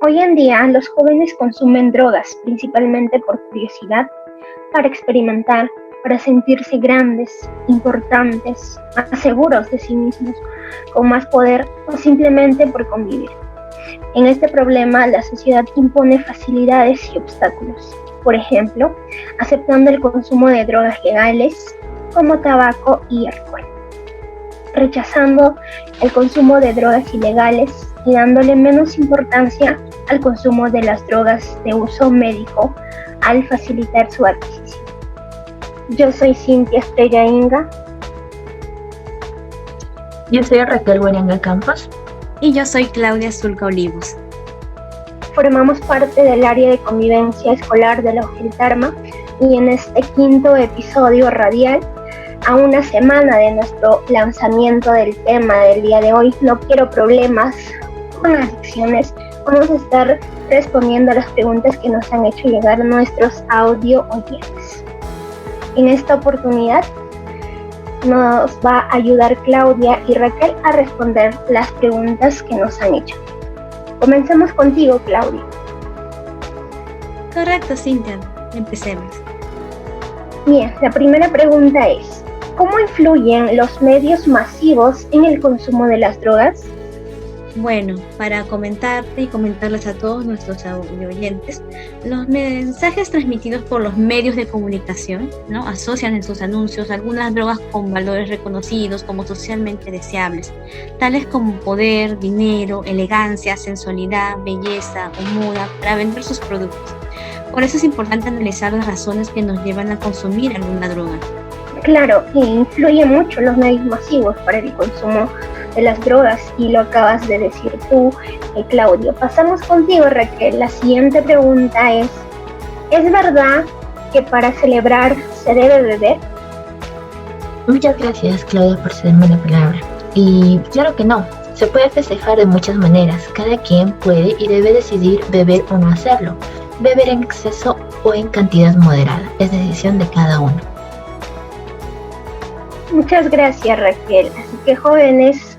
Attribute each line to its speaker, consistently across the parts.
Speaker 1: Hoy en día los jóvenes consumen drogas principalmente por curiosidad, para experimentar, para sentirse grandes, importantes, más seguros de sí mismos, con más poder o simplemente por convivir. En este problema la sociedad impone facilidades y obstáculos. Por ejemplo, aceptando el consumo de drogas legales como tabaco y alcohol, rechazando el consumo de drogas ilegales y dándole menos importancia al consumo de las drogas de uso médico al facilitar su adquisición. Yo soy Cintia Estrella Inga.
Speaker 2: Yo soy Raquel Guaranga Campos.
Speaker 3: Y yo soy Claudia Zulca Olivos.
Speaker 1: Formamos parte del área de convivencia escolar de la UGELTARMA y en este quinto episodio radial, a una semana de nuestro lanzamiento del tema del día de hoy, No quiero problemas con adicciones, vamos a estar respondiendo a las preguntas que nos han hecho llegar nuestros audio oyentes. En esta oportunidad nos va a ayudar Claudia y Raquel a responder las preguntas que nos han hecho. Comencemos contigo, Claudia.
Speaker 3: Correcto, Cintia. Empecemos.
Speaker 1: Bien, la primera pregunta es: ¿cómo influyen los medios masivos en el consumo de las drogas?
Speaker 3: Bueno, para comentarte y comentarles a todos nuestros oyentes, los mensajes transmitidos por los medios de comunicación, ¿no?, asocian en sus anuncios algunas drogas con valores reconocidos como socialmente deseables, tales como poder, dinero, elegancia, sensualidad, belleza o moda, para vender sus productos. Por eso es importante analizar las razones que nos llevan a consumir alguna droga.
Speaker 1: Claro, influye mucho los medios masivos para el consumo de las drogas y lo acabas de decir tú, Claudio. Pasamos contigo, Raquel. La siguiente pregunta ¿es verdad que para celebrar se debe beber?
Speaker 2: Muchas gracias, Claudia, por cederme la palabra. Y claro que no, se puede festejar de muchas maneras. Cada quien puede y debe decidir beber o no hacerlo. Beber en exceso o en cantidad moderada, es decisión de cada uno.
Speaker 1: Muchas gracias, Raquel. Así que, jóvenes,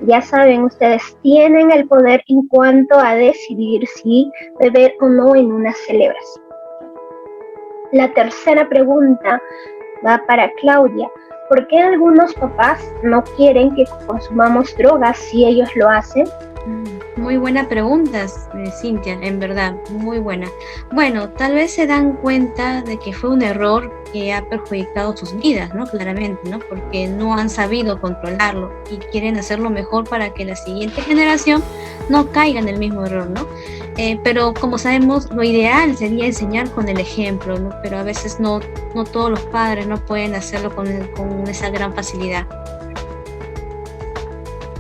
Speaker 1: ya saben, ustedes tienen el poder en cuanto a decidir si beber o no en una celebración. La tercera pregunta va para Claudia. ¿Por qué algunos papás no quieren que consumamos drogas si ellos lo hacen?
Speaker 3: Muy buena pregunta, Cintia, en verdad, muy buena. Bueno, tal vez se dan cuenta de que fue un error que ha perjudicado sus vidas, ¿no? Claramente, ¿no? Porque no han sabido controlarlo y quieren hacerlo mejor para que la siguiente generación no caiga en el mismo error, ¿no? Pero como sabemos, lo ideal sería enseñar con el ejemplo, ¿no? Pero a veces no todos los padres no pueden hacerlo con esa gran facilidad.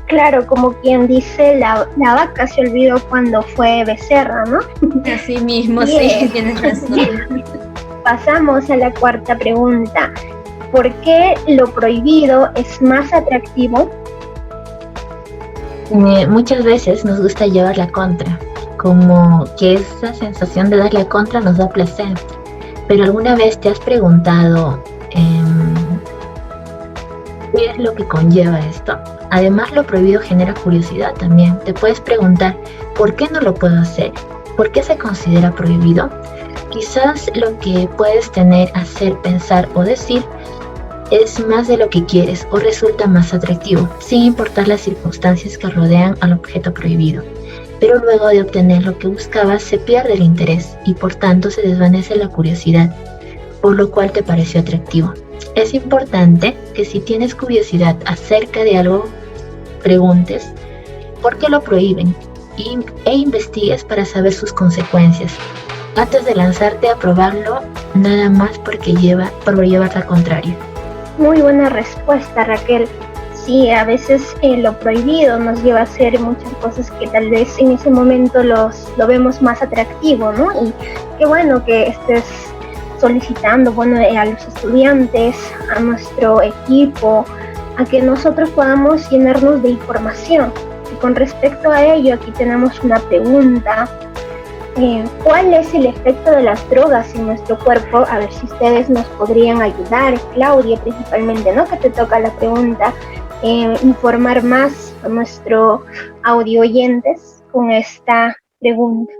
Speaker 1: Claro, como quien dice, la vaca se olvidó cuando fue becerra, ¿no?
Speaker 3: Así mismo,
Speaker 1: Bien.
Speaker 3: Sí, tienes razón.
Speaker 1: Pasamos a la cuarta pregunta. ¿Por qué lo prohibido es más atractivo?
Speaker 2: Muchas veces nos gusta llevar la contra, como que esa sensación de dar la contra nos da placer. Pero ¿alguna vez te has preguntado qué es lo que conlleva esto? Además, lo prohibido genera curiosidad también. Te puedes preguntar, ¿por qué no lo puedo hacer? ¿Por qué se considera prohibido? Quizás lo que puedes tener, hacer, pensar o decir es más de lo que quieres o resulta más atractivo, sin importar las circunstancias que rodean al objeto prohibido. Pero luego de obtener lo que buscabas, se pierde el interés y por tanto se desvanece la curiosidad, por lo cual te pareció atractivo. Es importante que si tienes curiosidad acerca de algo, preguntes por qué lo prohíben e investigues para saber sus consecuencias, antes de lanzarte a probarlo nada más por llevar la contraria.
Speaker 1: Muy buena respuesta, Raquel. Sí, a veces lo prohibido nos lleva a hacer muchas cosas que tal vez en ese momento lo vemos más atractivo, ¿no? Y qué bueno que estés solicitando, a los estudiantes, a nuestro equipo, a que nosotros podamos llenarnos de información. Y con respecto a ello, aquí tenemos una pregunta. ¿Cuál es el efecto de las drogas en nuestro cuerpo? A ver si ustedes nos podrían ayudar, Claudia principalmente, ¿no?, que te toca la pregunta, informar más a nuestros audio oyentes con esta pregunta.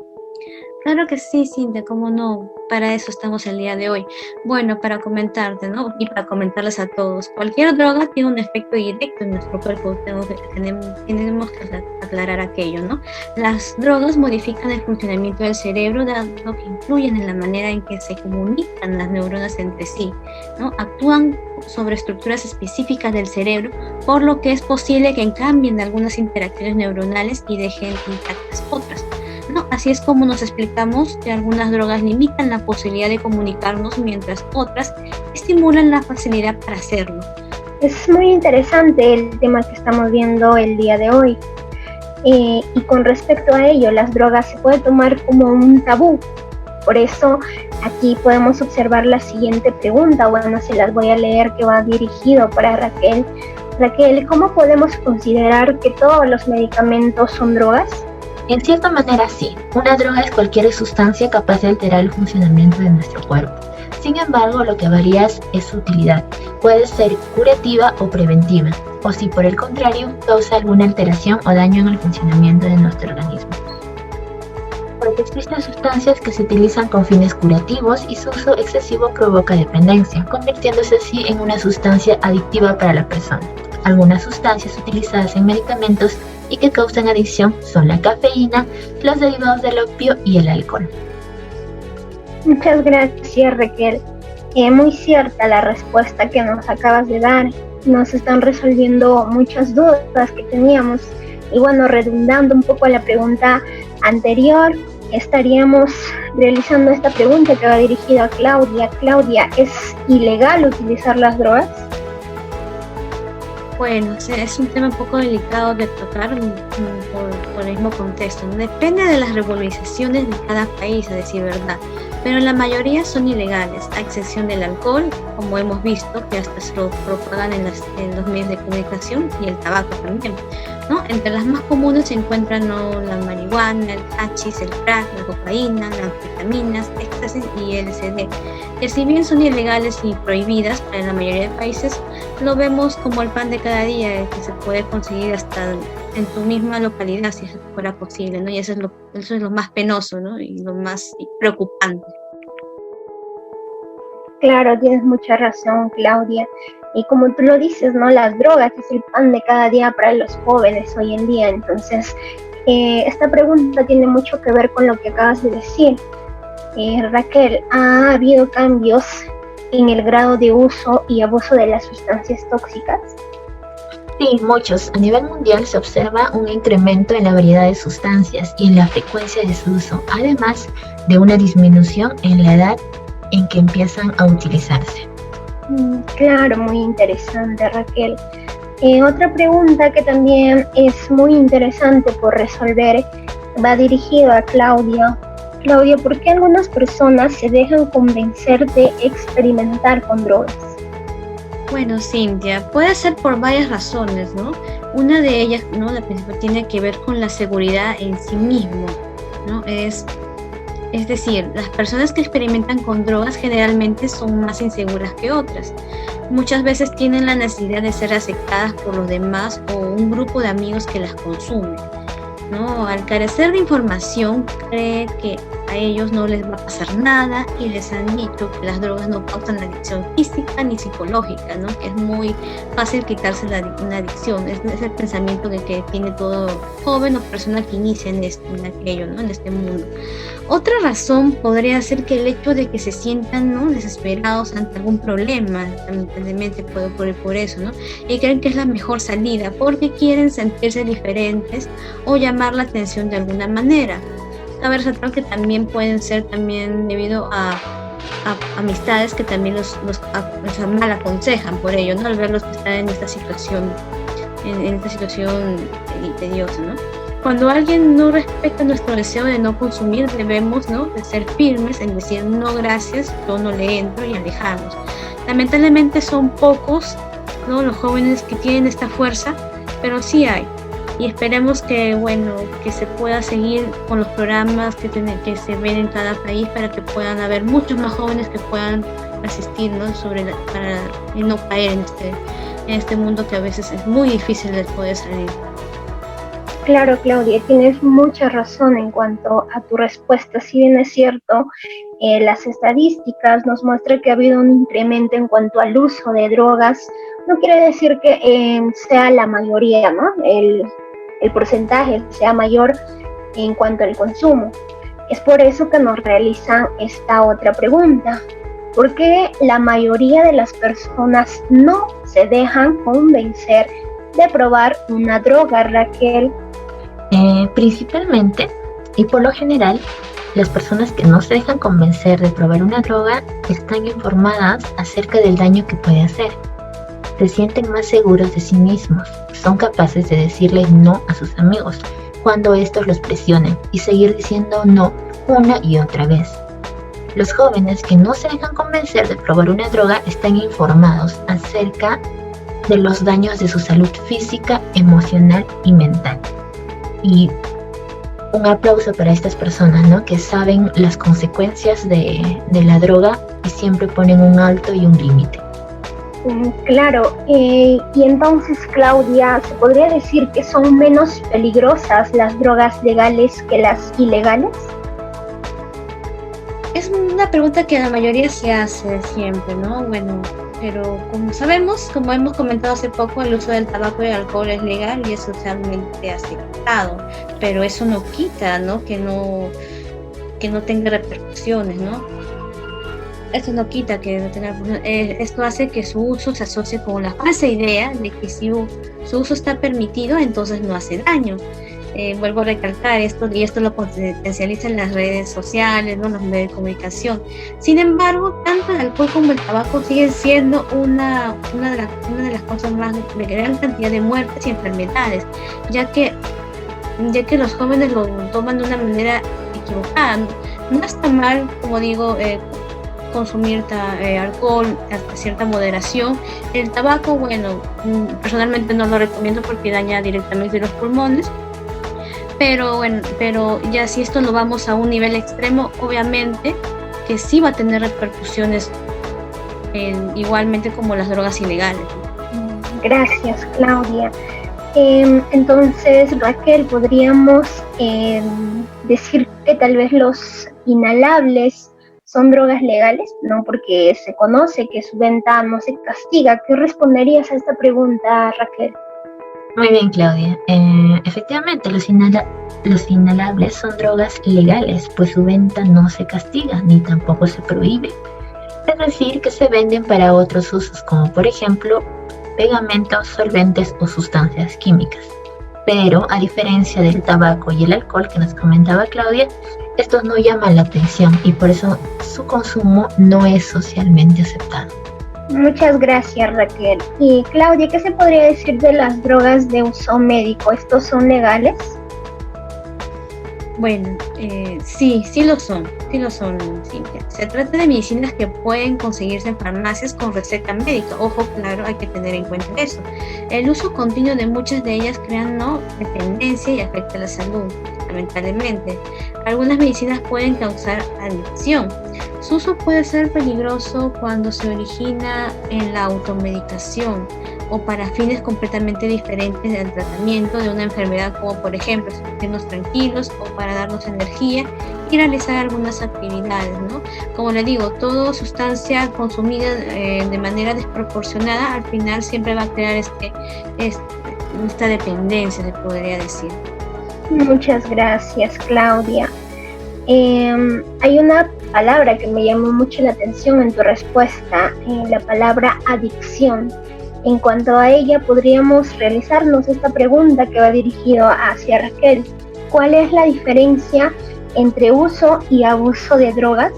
Speaker 3: Claro que sí, Cintia, cómo no, para eso estamos el día de hoy. Bueno, para comentarte, ¿no? Y para comentarles a todos, cualquier droga tiene un efecto directo en nuestro cuerpo, tenemos que aclarar aquello, ¿no? Las drogas modifican el funcionamiento del cerebro, dado que influyen en la manera en que se comunican las neuronas entre sí, ¿no? Actúan sobre estructuras específicas del cerebro, por lo que es posible que cambien algunas interacciones neuronales y dejen intactas otras. ¿No? Así es como nos explicamos que algunas drogas limitan la posibilidad de comunicarnos, mientras otras estimulan la facilidad para hacerlo.
Speaker 1: Es muy interesante el tema que estamos viendo el día de hoy. Y con respecto a ello, las drogas se puede tomar como un tabú. Por eso aquí podemos observar la siguiente pregunta. Bueno, se las voy a leer, que va dirigido para Raquel. Raquel, ¿cómo podemos considerar que todos los medicamentos son drogas?
Speaker 2: En cierta manera sí, una droga es cualquier sustancia capaz de alterar el funcionamiento de nuestro cuerpo. Sin embargo, lo que varía es su utilidad. Puede ser curativa o preventiva, o si por el contrario causa alguna alteración o daño en el funcionamiento de nuestro organismo. Porque existen sustancias que se utilizan con fines curativos y su uso excesivo provoca dependencia, convirtiéndose así en una sustancia adictiva para la persona. Algunas sustancias utilizadas en medicamentos y que causan adicción son la cafeína, los derivados del opio y el alcohol.
Speaker 1: Muchas gracias, Raquel. Muy cierta la respuesta que nos acabas de dar. Nos están resolviendo muchas dudas que teníamos. Y bueno, redundando un poco a la pregunta anterior, estaríamos realizando esta pregunta que va dirigida a Claudia. Claudia, ¿es ilegal utilizar las drogas?
Speaker 3: Bueno, es un tema un poco delicado de tocar por el mismo contexto, ¿no? Depende de las regularizaciones de cada país, a decir verdad, pero la mayoría son ilegales, a excepción del alcohol, como hemos visto, que hasta se lo propagan en los medios de comunicación, y el tabaco también, ¿no? Entre las más comunes se encuentran, ¿no?, la marihuana, el hachís, el crack, la cocaína, las anfetaminas, éxtasis y LSD, que si bien son ilegales y prohibidas para la mayoría de países, lo vemos como el pan de cada día, que se puede conseguir hasta en tu misma localidad, si fuera posible, ¿no? Y eso es lo más penoso, ¿no? Y lo más preocupante.
Speaker 1: Claro, tienes mucha razón, Claudia. Y como tú lo dices, ¿no? Las drogas es el pan de cada día para los jóvenes hoy en día. Entonces, esta pregunta tiene mucho que ver con lo que acabas de decir. Raquel, ¿ha habido cambios en el grado de uso y abuso de las sustancias tóxicas?
Speaker 2: Sí, muchos. A nivel mundial se observa un incremento en la variedad de sustancias y en la frecuencia de su uso, además de una disminución en la edad en que empiezan a utilizarse.
Speaker 1: Claro, muy interesante, Raquel. Otra pregunta que también es muy interesante por resolver va dirigida a Claudia. Claudia, ¿por qué algunas personas se dejan convencer de experimentar con drogas?
Speaker 3: Bueno, Cintia, puede ser por varias razones, ¿no? Una de ellas, ¿no?, la principal, tiene que ver con la seguridad en sí mismo, ¿no? Es decir, las personas que experimentan con drogas generalmente son más inseguras que otras. Muchas veces tienen la necesidad de ser aceptadas por los demás o un grupo de amigos que las consumen, ¿no? Al carecer de información, cree que a ellos no les va a pasar nada y les han dicho que las drogas no causan adicción física ni psicológica, ¿no? Que es muy fácil quitarse una adicción. Es el pensamiento que tiene todo joven o persona que inicia en aquello, ¿no?, en este mundo. Otra razón podría ser que el hecho de que se sientan, ¿no?, desesperados ante algún problema, lamentablemente puede ocurrir por eso, ¿no? Y creen que es la mejor salida porque quieren sentirse diferentes o llamar la atención de alguna manera. Cabe resaltar que también pueden ser también debido a amistades que también los mal aconsejan por ello, ¿no?, al verlos que están en esta situación tediosa, ¿no? Cuando alguien no respeta nuestro deseo de no consumir, debemos, ¿no?, de ser firmes en decir no gracias, yo no le entro, y alejarnos. Lamentablemente son pocos, ¿no?, los jóvenes que tienen esta fuerza, pero sí hay. Y esperemos que, bueno, que se pueda seguir con los programas que se ven en cada país para que puedan haber muchos más jóvenes que puedan asistir, ¿no?, para no caer en este mundo que a veces es muy difícil de poder salir.
Speaker 1: Claro, Claudia, tienes mucha razón en cuanto a tu respuesta. Si bien es cierto, las estadísticas nos muestran que ha habido un incremento en cuanto al uso de drogas, no quiere decir que sea la mayoría, ¿no? El porcentaje sea mayor en cuanto al consumo. Es por eso que nos realizan esta otra pregunta. ¿Por qué la mayoría de las personas no se dejan convencer de probar una droga, Raquel?
Speaker 2: Principalmente y por lo general, las personas que no se dejan convencer de probar una droga están informadas acerca del daño que puede hacer. Se sienten más seguros de sí mismos, son capaces de decirle no a sus amigos cuando estos los presionen y seguir diciendo no una y otra vez. Los jóvenes que no se dejan convencer de probar una droga están informados acerca de los daños de su salud física, emocional y mental. Y un aplauso para estas personas, ¿no? Que saben las consecuencias de la droga y siempre ponen un alto y un límite.
Speaker 1: Claro, y entonces, Claudia, ¿se podría decir que son menos peligrosas las drogas legales que las ilegales?
Speaker 3: Es una pregunta que la mayoría se hace siempre, ¿no? Bueno, pero como sabemos, como hemos comentado hace poco, el uso del tabaco y el alcohol es legal y es socialmente aceptado, pero eso no quita, ¿no? Que no tenga repercusiones, ¿no? Esto no quita que no tenga repercusiones. Esto hace que su uso se asocie con la falsa idea de que si su uso está permitido, entonces no hace daño. Vuelvo a recalcar esto, y esto lo potencializan las redes sociales, ¿no? Los medios de comunicación. Sin embargo, tanto el alcohol como el tabaco siguen siendo una de las causas más de gran cantidad de muertes y enfermedades, ya que los jóvenes lo toman de una manera equivocada. No está mal, como digo, consumir alcohol hasta cierta moderación. El tabaco, bueno, personalmente no lo recomiendo porque daña directamente los pulmones. Pero bueno, ya si esto lo vamos a un nivel extremo, obviamente que sí va a tener repercusiones igualmente como las drogas ilegales.
Speaker 1: Gracias, Claudia. Entonces, Raquel, podríamos decir que tal vez los inhalables son drogas legales, ¿no? Porque se conoce que su venta no se castiga. ¿Qué responderías a esta pregunta, Raquel?
Speaker 2: Muy bien, Claudia. Efectivamente, los inhalables son drogas legales, pues su venta no se castiga ni tampoco se prohíbe. Es decir, que se venden para otros usos, como por ejemplo pegamentos, solventes o sustancias químicas. Pero, a diferencia del tabaco y el alcohol que nos comentaba Claudia, estos no llaman la atención y por eso su consumo no es socialmente aceptado.
Speaker 1: Muchas gracias, Raquel. Y Claudia, ¿qué se podría decir de las drogas de uso médico? ¿Estos son legales?
Speaker 3: Bueno, sí lo son, Cintia. Se trata de medicinas que pueden conseguirse en farmacias con receta médica. Ojo, claro, hay que tener en cuenta eso. El uso continuo de muchas de ellas crea dependencia y afecta la salud, lamentablemente. Algunas medicinas pueden causar adicción. Su uso puede ser peligroso cuando se origina en la automedicación o para fines completamente diferentes del tratamiento de una enfermedad, como por ejemplo sentirnos tranquilos o para darnos energía y realizar algunas actividades, ¿no? Como le digo, toda sustancia consumida de manera desproporcionada al final siempre va a crear esta dependencia, se podría decir.
Speaker 1: Muchas gracias, Claudia. Hay una palabra que me llamó mucho la atención en tu respuesta, la palabra adicción. En cuanto a ella, podríamos realizarnos esta pregunta que va dirigido hacia Raquel. ¿Cuál es la diferencia entre uso y abuso de drogas?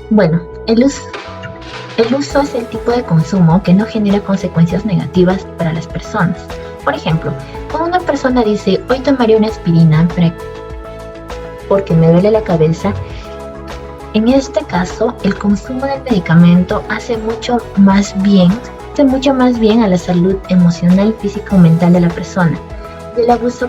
Speaker 2: Bueno, el uso es el tipo de consumo que no genera consecuencias negativas para las personas. Por ejemplo, cuando una persona dice, hoy tomaré una aspirina porque me duele la cabeza, en este caso, el consumo del medicamento hace mucho más bien a la salud emocional, física o mental de la persona. El abuso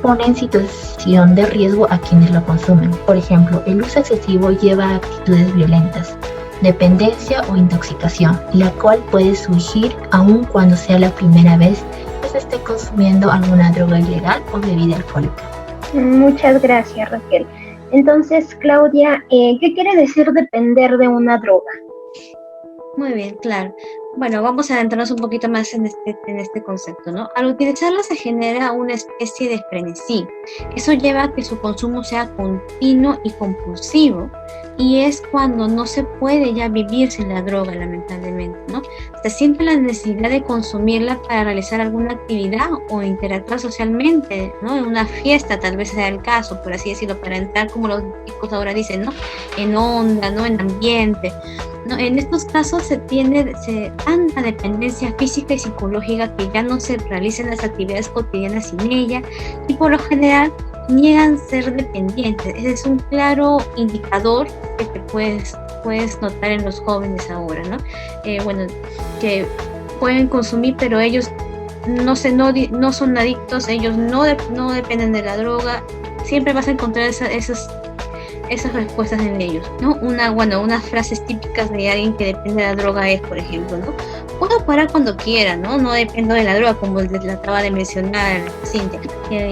Speaker 2: pone en situación de riesgo a quienes lo consumen. Por ejemplo, el uso excesivo lleva a actitudes violentas, dependencia o intoxicación, la cual puede surgir aun cuando sea la primera vez que quizás esté consumiendo alguna droga ilegal o bebida alcohólica.
Speaker 1: Muchas gracias, Raquel. Entonces, Claudia, ¿qué quiere decir depender de una droga?
Speaker 3: Muy bien, claro. Bueno, vamos a adentrarnos un poquito más en este concepto, ¿no? Al utilizarla se genera una especie de frenesí. Eso lleva a que su consumo sea continuo y compulsivo. Y es cuando no se puede ya vivir sin la droga, lamentablemente, ¿no? Se siente la necesidad de consumirla para realizar alguna actividad o interactuar socialmente, ¿no? En una fiesta, tal vez sea el caso, por así decirlo, para entrar, como los chicos ahora dicen, ¿no? En onda, ¿no? En ambiente. No, en estos casos se tanta dependencia física y psicológica que ya no se realizan las actividades cotidianas sin ella y por lo general niegan ser dependientes. Ese es un claro indicador que te puedes notar en los jóvenes ahora, ¿no? Bueno, que pueden consumir, pero ellos no son adictos, ellos no dependen de la droga. Siempre vas a encontrar esas respuestas en ellos, ¿no? Unas frases típicas de alguien que depende de la droga es, por ejemplo, ¿no? Puedo parar cuando quiera, ¿no? No dependo de la droga, como les acaba de mencionar Cintia.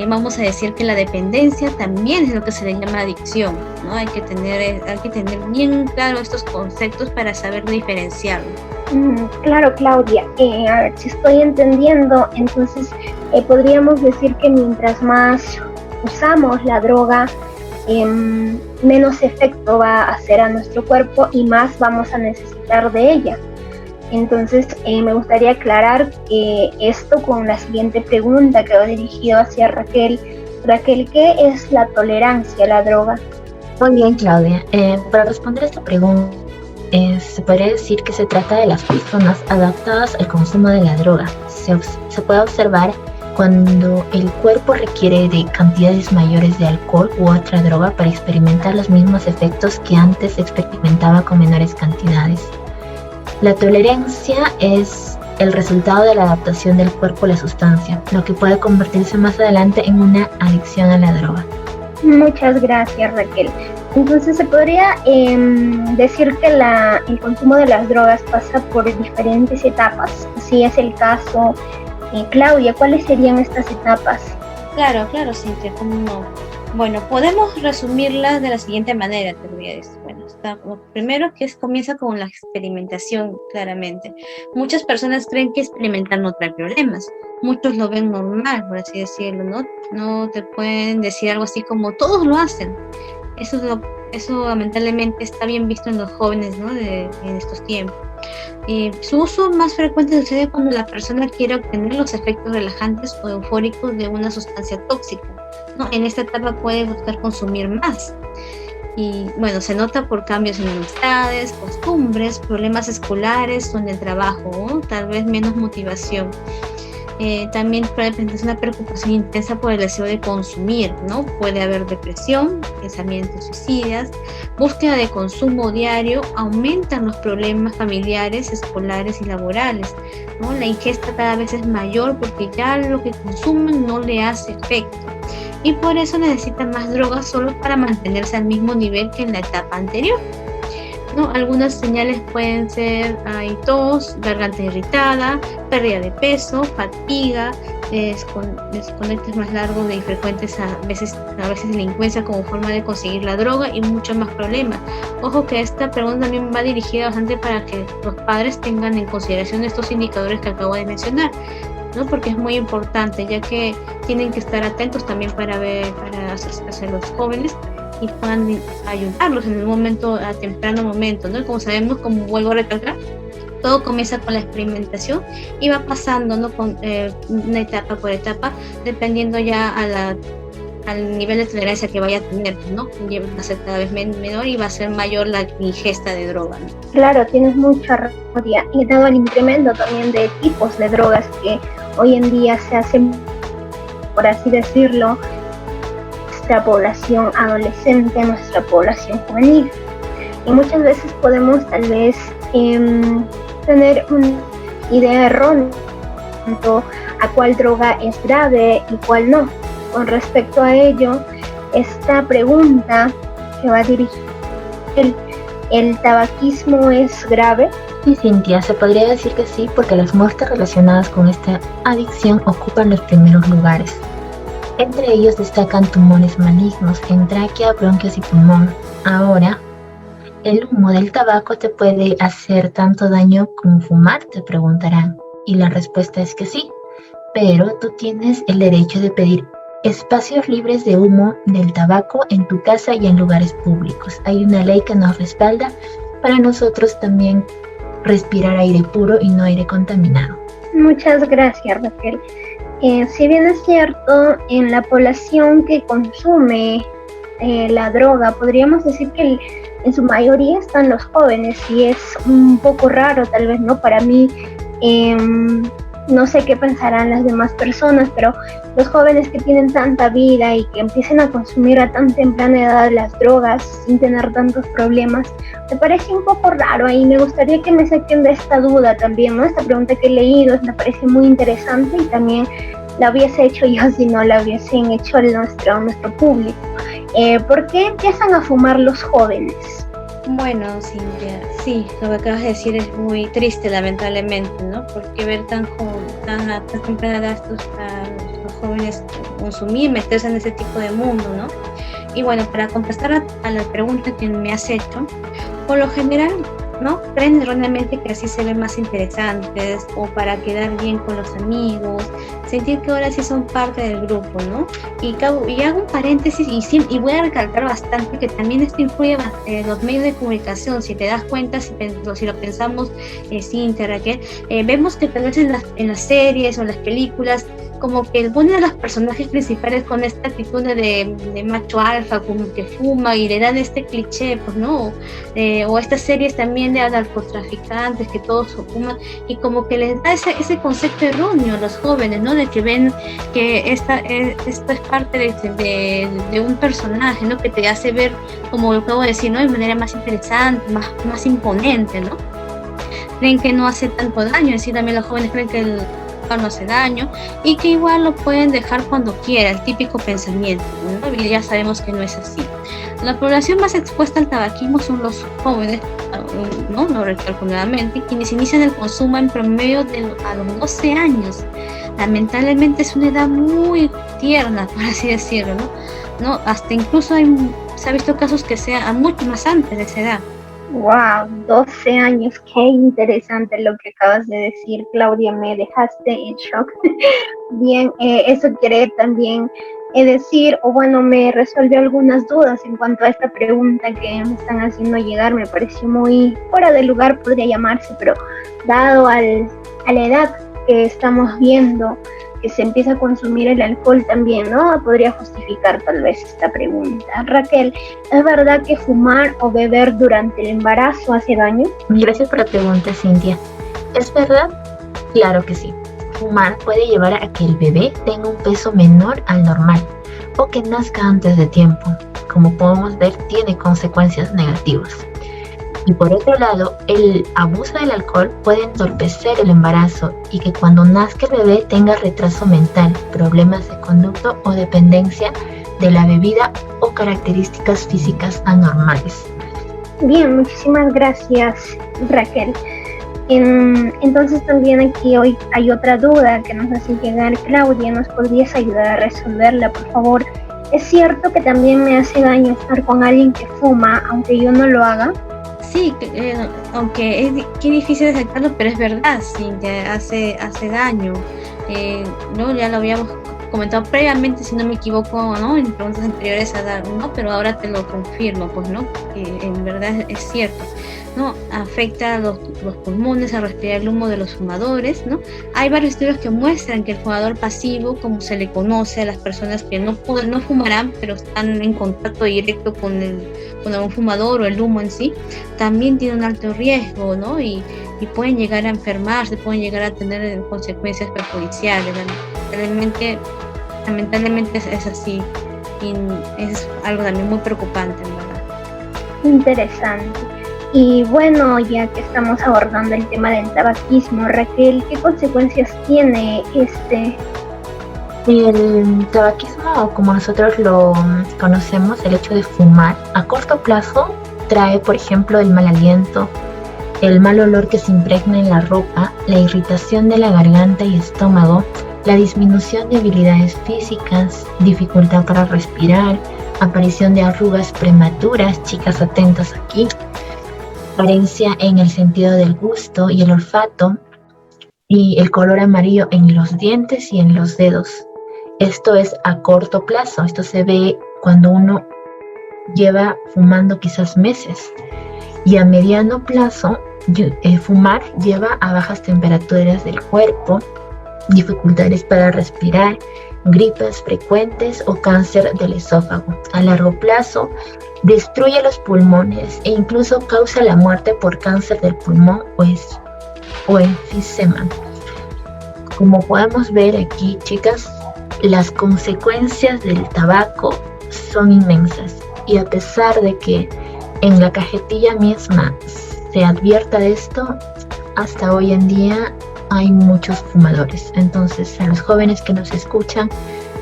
Speaker 3: Vamos a decir que la dependencia también es lo que se le llama adicción, ¿no? Hay que tener bien claro estos conceptos para saber diferenciarlo.
Speaker 1: Claro, Claudia. A ver, si estoy entendiendo, entonces podríamos decir que mientras más usamos la droga, menos efecto va a hacer a nuestro cuerpo y más vamos a necesitar de ella. Entonces me gustaría aclarar esto con la siguiente pregunta que va dirigido hacia Raquel. Raquel, ¿qué es la tolerancia a la droga?
Speaker 2: Muy bien, Claudia. Para responder a esta pregunta, se podría decir que se trata de las personas adaptadas al consumo de la droga. Se puede observar cuando el cuerpo requiere de cantidades mayores de alcohol u otra droga para experimentar los mismos efectos que antes experimentaba con menores cantidades. La tolerancia es el resultado de la adaptación del cuerpo a la sustancia, lo que puede convertirse más adelante en una adicción a la droga.
Speaker 1: Muchas gracias, Raquel. Entonces se podría decir que el consumo de las drogas pasa por diferentes etapas. Si es el caso, Claudia, ¿cuáles serían estas etapas?
Speaker 3: Claro, Cintia, ¿cómo no? Bueno, podemos resumirlas de la siguiente manera, te voy a decir. Bueno, lo primero que comienza con la experimentación, claramente. Muchas personas creen que experimentar no trae problemas. Muchos lo ven normal, por así decirlo, ¿no? No te pueden decir algo así como todos lo hacen. Eso lamentablemente está bien visto en los jóvenes, ¿no? En estos tiempos. Su uso más frecuente sucede cuando la persona quiere obtener los efectos relajantes o eufóricos de una sustancia tóxica, ¿no? En esta etapa puede buscar consumir más. Y bueno, se nota por cambios en amistades, costumbres, problemas escolares o en el trabajo, ¿no? Tal vez menos motivación. También puede presentarse una preocupación intensa por el deseo de consumir, ¿no? Puede haber depresión, pensamientos suicidas, búsqueda de consumo diario, aumentan los problemas familiares, escolares y laborales, ¿no? La ingesta cada vez es mayor porque ya lo que consumen no le hace efecto y por eso necesitan más drogas solo para mantenerse al mismo nivel que en la etapa anterior, ¿no? Algunas señales pueden ser tos, garganta irritada, pérdida de peso, fatiga, desconectes más largos y frecuentes, a veces delincuencia como forma de conseguir la droga y muchos más problemas. Ojo que esta pregunta también va dirigida bastante para que los padres tengan en consideración estos indicadores que acabo de mencionar, ¿no? Porque es muy importante, ya que tienen que estar atentos también para hacia los jóvenes y puedan ayudarlos en a temprano momento, ¿no? Como sabemos, como vuelvo a recalcar, todo comienza con la experimentación y va pasando, ¿no? Con una etapa por etapa, dependiendo ya al nivel de tolerancia que vaya a tener, ¿no? Va a ser cada vez menor y va a ser mayor la ingesta de droga, ¿no?
Speaker 1: Claro, tienes mucha razón. Y dado el incremento también de tipos de drogas que hoy en día se hacen, por así decirlo, nuestra población adolescente, nuestra población juvenil. Y muchas veces podemos tal vez tener una idea errónea en cuanto a cuál droga es grave y cuál no. Con respecto a ello, esta pregunta que va a dirigir, ¿el tabaquismo es grave?
Speaker 2: Sí, Cintia, se podría decir que sí, porque las muertes relacionadas con esta adicción ocupan los primeros lugares. Entre ellos destacan tumores malignos en tráquea, bronquios y pulmón. Ahora, ¿el humo del tabaco te puede hacer tanto daño como fumar?, te preguntarán. Y la respuesta es que sí, pero tú tienes el derecho de pedir espacios libres de humo del tabaco en tu casa y en lugares públicos. Hay una ley que nos respalda para nosotros también respirar aire puro y no aire contaminado.
Speaker 1: Muchas gracias, Raquel. Si bien es cierto, en la población que consume la droga, podríamos decir que en su mayoría están los jóvenes, y es un poco raro tal vez, ¿no? Para mí, no sé qué pensarán las demás personas, pero los jóvenes que tienen tanta vida y que empiecen a consumir a tan temprana edad las drogas sin tener tantos problemas, me parece un poco raro, y me gustaría que me saquen de esta duda también, ¿no? Esta pregunta que he leído me parece muy interesante, y también la hubiese hecho yo si no la hubiesen hecho nuestro público. ¿Por qué empiezan a fumar los jóvenes?
Speaker 3: Bueno, Cintia, sí, lo que acabas de decir es muy triste, lamentablemente, ¿no? Porque ver tan temprana edad a los jóvenes consumir, meterse en ese tipo de mundo, ¿no? Y bueno, para contestar a la pregunta que me has hecho, por lo general, ¿no? Creen erróneamente que así se ven más interesantes, o para quedar bien con los amigos, sentir que ahora sí son parte del grupo, ¿no? Y hago un paréntesis y voy a recalcar bastante que también esto influye los medios de comunicación. Si te das cuenta, si lo pensamos, Cintia, Raquel, vemos que tal vez en las series o en las películas, como que ponen a los personajes principales con esta actitud de macho alfa, como que fuma, y le dan este cliché, pues, ¿no? O estas series también de narcotraficantes que todos fuman, y como que les da ese concepto erróneo a los jóvenes, ¿no? De que ven que esto es parte de un personaje, ¿no? Que te hace ver, como lo acabo de decir, ¿no? De manera más interesante, más imponente, ¿no? Creen que no hace tanto daño, es decir, también los jóvenes creen que el no hace daño y que igual lo pueden dejar cuando quiera, el típico pensamiento, ¿no? Y ya sabemos que no es así. La población más expuesta al tabaquismo son los jóvenes, no recalco nuevamente, quienes inician el consumo en promedio a los 12 años. Lamentablemente es una edad muy tierna, por así decirlo, ¿no? Hasta incluso se ha visto casos que sea mucho más antes de esa edad.
Speaker 1: Wow, 12 años, qué interesante lo que acabas de decir, Claudia, me dejaste en shock. Bien, eso quiere también decir, o bueno, me resolvió algunas dudas en cuanto a esta pregunta que me están haciendo llegar. Me pareció muy fuera de lugar, podría llamarse, pero dado a la edad que estamos viendo que se empieza a consumir el alcohol también, ¿no? Podría justificar tal vez esta pregunta. Raquel, ¿es verdad que fumar o beber durante el embarazo hace daño?
Speaker 2: Gracias por la pregunta, Cintia. ¿Es verdad? Claro que sí. Fumar puede llevar a que el bebé tenga un peso menor al normal o que nazca antes de tiempo. Como podemos ver, tiene consecuencias negativas. Y por otro lado, el abuso del alcohol puede entorpecer el embarazo y que cuando nazca el bebé tenga retraso mental, problemas de conducta o dependencia de la bebida o características físicas anormales.
Speaker 1: Bien, muchísimas gracias, Raquel. Entonces también aquí hoy hay otra duda que nos hace llegar Claudia. ¿Nos podrías ayudar a resolverla, por favor? ¿Es cierto que también me hace daño estar con alguien que fuma, aunque yo no lo haga?
Speaker 3: Sí, aunque es difícil de aceptarlo, pero es verdad, sí, hace daño. ¿No? Ya lo habíamos comentado previamente, si no me equivoco, ¿no? En preguntas anteriores a dar, ¿no? Pero ahora te lo confirmo, pues, ¿no? Que en verdad es cierto, ¿no? Afecta a los pulmones, a respirar el humo de los fumadores, ¿no? Hay varios estudios que muestran que el fumador pasivo, como se le conoce a las personas que no fumarán, pero están en contacto directo con un fumador o el humo en sí, también tiene un alto riesgo, ¿no? Y pueden llegar a enfermarse, pueden llegar a tener consecuencias perjudiciales. Lamentablemente es así, y es algo también muy preocupante, en verdad.
Speaker 1: Interesante. Y bueno, ya que estamos abordando el tema del tabaquismo, Raquel, ¿qué consecuencias tiene este?
Speaker 2: El tabaquismo, como nosotros lo conocemos, el hecho de fumar, a corto plazo trae, por ejemplo, el mal aliento, el mal olor que se impregna en la ropa, la irritación de la garganta y estómago, la disminución de habilidades físicas, dificultad para respirar, aparición de arrugas prematuras, chicas atentas aquí, carencia en el sentido del gusto y el olfato, y el color amarillo en los dientes y en los dedos. Esto es a corto plazo, esto se ve cuando uno lleva fumando quizás meses. Y a mediano plazo, fumar lleva a bajas temperaturas del cuerpo, dificultades para respirar, gripas frecuentes o cáncer del esófago. A largo plazo, destruye los pulmones e incluso causa la muerte por cáncer del pulmón o enfisema. Como podemos ver aquí, chicas, las consecuencias del tabaco son inmensas, y a pesar de que en la cajetilla misma se advierta de esto, hasta hoy en día hay muchos fumadores. Entonces, a los jóvenes que nos escuchan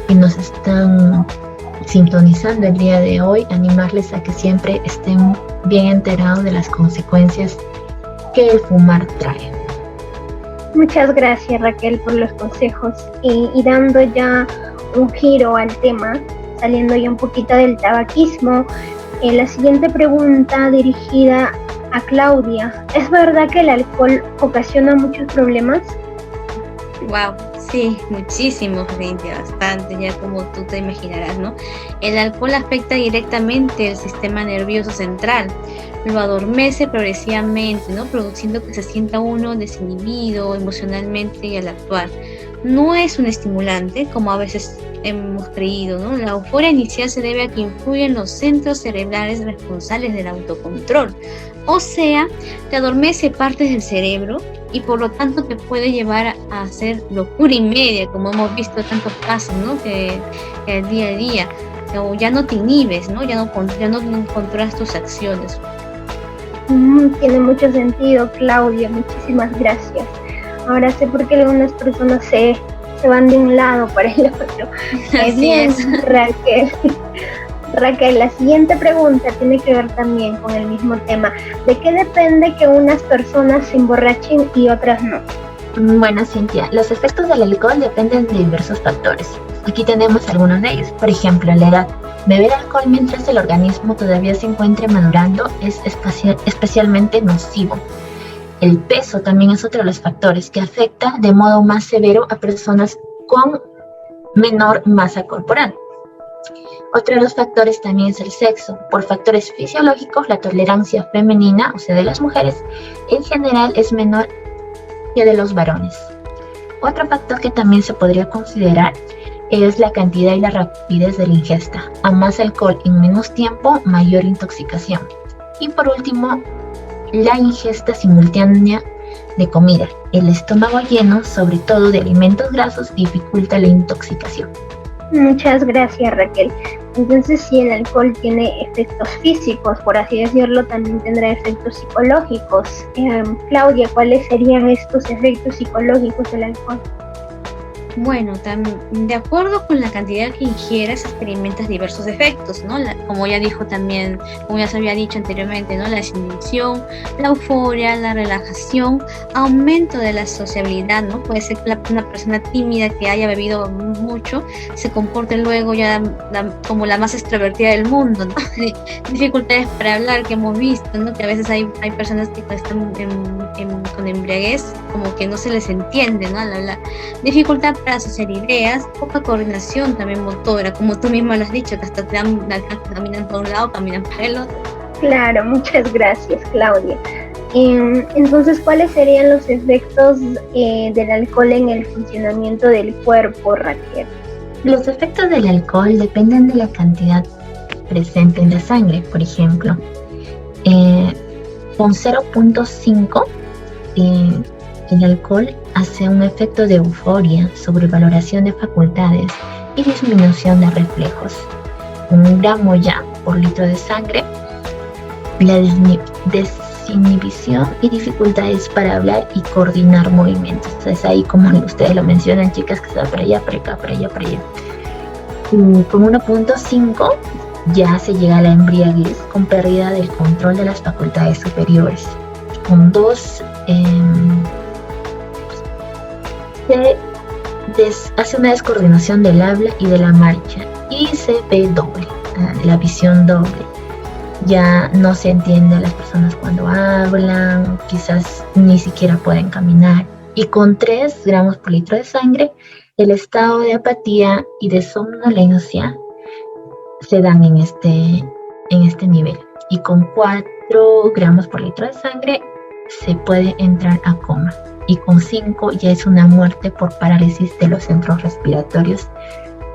Speaker 2: y nos están sintonizando el día de hoy, animarles a que siempre estén bien enterados de las consecuencias que el fumar trae.
Speaker 1: Muchas gracias, Raquel, por los consejos, y dando ya un giro al tema, saliendo ya un poquito del tabaquismo. La siguiente pregunta dirigida a Claudia: ¿es verdad que el alcohol ocasiona muchos problemas?
Speaker 3: Wow, sí, muchísimos, Cintia, bastante, ya como tú te imaginarás, ¿no? El alcohol afecta directamente el sistema nervioso central, lo adormece progresivamente, ¿no? Produciendo que se sienta uno desinhibido emocionalmente y al actuar. No es un estimulante, como a veces hemos creído, ¿no? La euforia inicial se debe a que influye en los centros cerebrales responsables del autocontrol. O sea, te adormece partes del cerebro y por lo tanto te puede llevar a hacer locura y media, como hemos visto tantos casos, ¿no? Que el día a día, o ya no te inhibes, ¿no? Ya no controlas tus acciones.
Speaker 1: Tiene mucho sentido, Claudia, muchísimas gracias. Ahora sé por qué algunas personas se van de un lado para el otro. Bien, Raquel, la siguiente pregunta tiene que ver también con el mismo tema. ¿De qué depende que unas personas se emborrachen y otras no?
Speaker 2: Bueno, Cintia, los efectos del alcohol dependen de diversos factores. Aquí tenemos algunos de ellos. Por ejemplo, la edad. Beber alcohol mientras el organismo todavía se encuentre madurando es especialmente nocivo. El peso también es otro de los factores que afecta de modo más severo a personas con menor masa corporal. Otro de los factores también es el sexo. Por factores fisiológicos, la tolerancia femenina, o sea, de las mujeres, en general es menor que de los varones. Otro factor que también se podría considerar es la cantidad y la rapidez de la ingesta. A más alcohol en menos tiempo, mayor intoxicación. Y por último, la ingesta simultánea de comida. El estómago lleno, sobre todo de alimentos grasos, dificulta la intoxicación.
Speaker 1: Muchas gracias, Raquel. Entonces, si el alcohol tiene efectos físicos, por así decirlo, también tendrá efectos psicológicos. Claudia, ¿cuáles serían estos efectos psicológicos del alcohol?
Speaker 3: Bueno, de acuerdo con la cantidad que ingieras, experimentas diversos efectos, ¿no? Como ya dijo también, como ya se había dicho anteriormente, ¿no? La desinhibición, la euforia, la relajación, aumento de la sociabilidad, ¿no? Puede ser que una persona tímida que haya bebido mucho se comporte luego ya como la más extrovertida del mundo, ¿no? Dificultades para hablar que hemos visto, ¿no? Que a veces hay personas que están con embriaguez, como que no se les entiende, ¿no? Al hablar. Dificultad para asociar ideas, poca coordinación también motora, como tú misma lo has dicho, que hasta caminan por un lado, caminan para el otro.
Speaker 1: Claro, muchas gracias, Claudia. Entonces, ¿cuáles serían los efectos del alcohol en el funcionamiento del cuerpo, Raquel?
Speaker 2: Los efectos del alcohol dependen de la cantidad presente en la sangre. Por ejemplo, con 0.5 el alcohol hace un efecto de euforia, sobrevaloración de facultades y disminución de reflejos. 1 gramo ya por litro de sangre, la desinhibición y dificultades para hablar y coordinar movimientos. Es ahí como ustedes lo mencionan, chicas, que se va para allá, para acá, para allá, para allá. Y con 1.5 ya se llega a la embriaguez con pérdida del control de las facultades superiores. con dos hace una descoordinación del habla y de la marcha y se ve doble, la visión doble. Ya no se entiende a las personas cuando hablan, quizás ni siquiera pueden caminar. Y con 3 gramos por litro de sangre, el estado de apatía y de somnolencia se dan en este nivel. Y con 4 gramos por litro de sangre se puede entrar a coma. Y con 5 ya es una muerte por parálisis de los centros respiratorios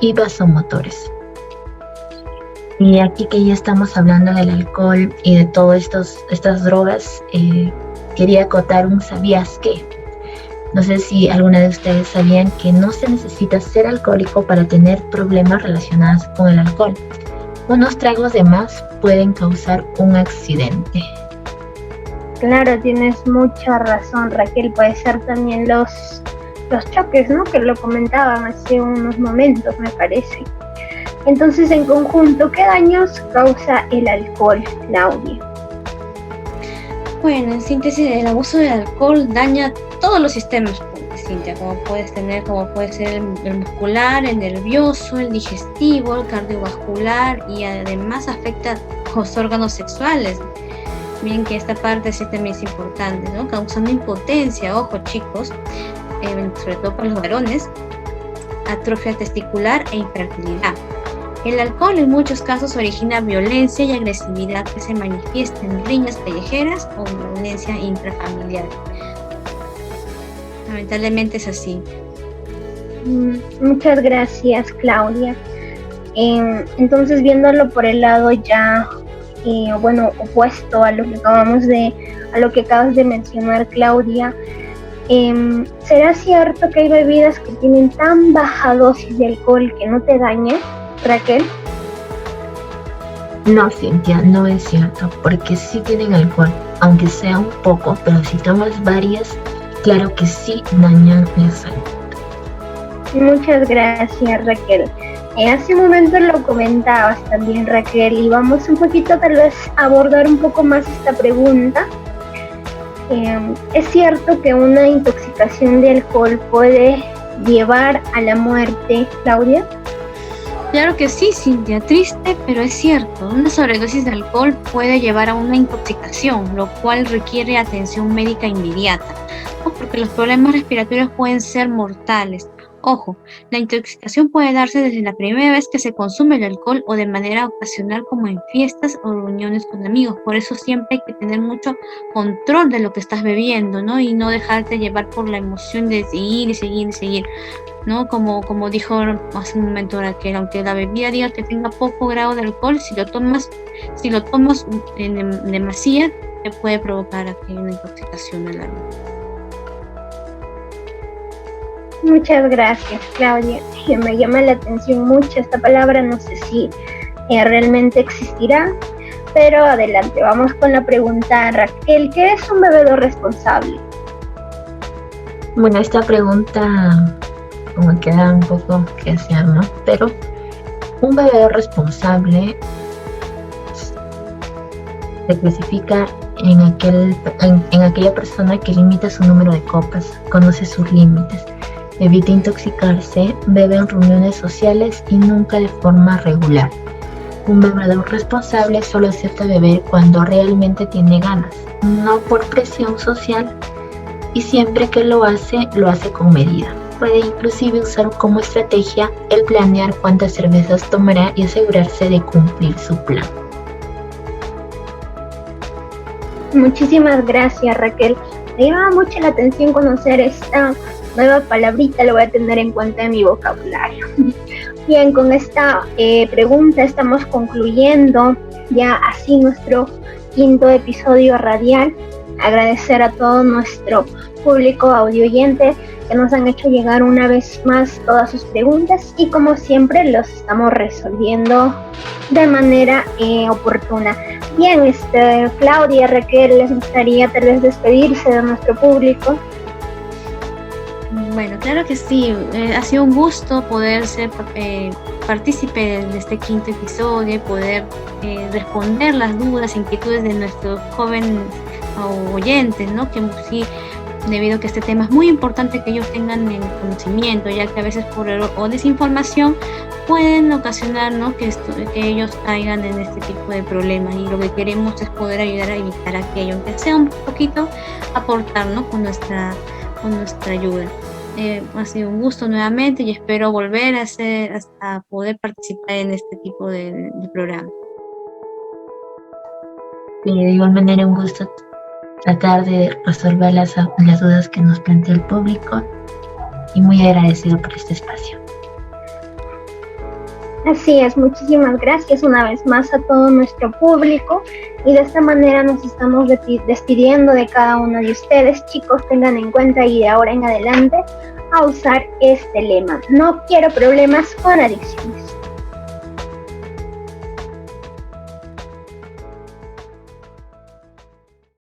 Speaker 2: y vasomotores. Y aquí que ya estamos hablando del alcohol y de todas estas drogas, quería acotar un ¿sabías qué? No sé si alguna de ustedes sabían que no se necesita ser alcohólico para tener problemas relacionados con el alcohol. Unos tragos de más pueden causar un accidente.
Speaker 1: Claro, tienes mucha razón, Raquel. Puede ser también los choques, ¿no? Que lo comentaban hace unos momentos, me parece. Entonces, en conjunto, ¿qué daños causa el alcohol, Claudia?
Speaker 3: Bueno, en síntesis, el abuso del alcohol daña todos los sistemas, Cintia, como puede ser el muscular, el nervioso, el digestivo, el cardiovascular, y además afecta los órganos sexuales. Miren que esta parte sí también es importante, ¿no? Causando impotencia, ojo chicos, sobre todo para los varones, atrofia testicular e infertilidad. El alcohol en muchos casos origina violencia y agresividad que se manifiesta en riñas callejeras o violencia intrafamiliar. Lamentablemente es así.
Speaker 1: Muchas gracias, Claudia. Entonces, viéndolo por el lado ya, opuesto a lo que acabas de mencionar, Claudia, ¿será cierto que hay bebidas que tienen tan baja dosis de alcohol que no te dañan, Raquel?
Speaker 2: No, Cintia, no es cierto, porque sí tienen alcohol, aunque sea un poco, pero si tomas varias, claro que sí dañan la salud.
Speaker 1: Muchas gracias, Raquel. Hace un momento lo comentabas también, Raquel, y vamos un poquito tal vez a abordar un poco más esta pregunta. ¿Es cierto que una intoxicación de alcohol puede llevar a la muerte, Claudia?
Speaker 3: Claro que sí, Cintia, triste, pero es cierto. Una sobredosis de alcohol puede llevar a una intoxicación, lo cual requiere atención médica inmediata, ¿no? Porque los problemas respiratorios pueden ser mortales. Ojo, la intoxicación puede darse desde la primera vez que se consume el alcohol o de manera ocasional como en fiestas o reuniones con amigos. Por eso siempre hay que tener mucho control de lo que estás bebiendo, ¿no? Y no dejarte llevar por la emoción de seguir y seguir y seguir, ¿no? Como dijo hace un momento Raquel, aunque la bebida diga que tenga poco grado de alcohol, si lo tomas en demasía, te puede provocar aquí una intoxicación al alma.
Speaker 1: Muchas gracias, Claudia. Me llama la atención mucho esta palabra, no sé si realmente existirá, pero adelante, vamos con la pregunta, Raquel. ¿Qué es un bebedor responsable?
Speaker 2: Bueno, esta pregunta como queda un poco que hacer, ¿no? Pero un bebedor responsable se clasifica en aquella persona que limita su número de copas, conoce sus límites, evita intoxicarse, bebe en reuniones sociales y nunca de forma regular. Un bebedor responsable solo acepta beber cuando realmente tiene ganas, no por presión social, y siempre que lo hace con medida. Puede inclusive usar como estrategia el planear cuántas cervezas tomará y asegurarse de cumplir su plan.
Speaker 1: Muchísimas gracias, Raquel. Me llama mucho la atención conocer esta nueva palabrita, lo voy a tener en cuenta en mi vocabulario. Bien, con esta pregunta estamos concluyendo ya así nuestro 5º episodio radial. Agradecer a todo nuestro público audio oyente que nos han hecho llegar una vez más todas sus preguntas y como siempre los estamos resolviendo de manera oportuna. Bien, Claudia, Raquel, ¿les gustaría tal vez despedirse de nuestro público?
Speaker 3: Bueno, claro que sí, ha sido un gusto poder ser partícipe de este 5º episodio, poder responder las dudas, inquietudes de nuestros jóvenes oyentes, ¿no? Que sí, debido a que este tema es muy importante que ellos tengan el conocimiento, ya que a veces por error o desinformación pueden ocasionar, ¿no? que ellos caigan en este tipo de problemas, y lo que queremos es poder ayudar a evitar aquello, aunque sea un poquito aportar, ¿no? con nuestra ayuda. Ha sido un gusto nuevamente y espero volver a poder participar en este tipo de programa.
Speaker 2: Y de igual manera un gusto tratar de resolver las dudas que nos plantea el público, y muy agradecido por este espacio.
Speaker 1: Así es, muchísimas gracias una vez más a todo nuestro público, y de esta manera nos estamos despidiendo de cada uno de ustedes. Chicos, tengan en cuenta y de ahora en adelante a usar este lema: no quiero problemas con adicción.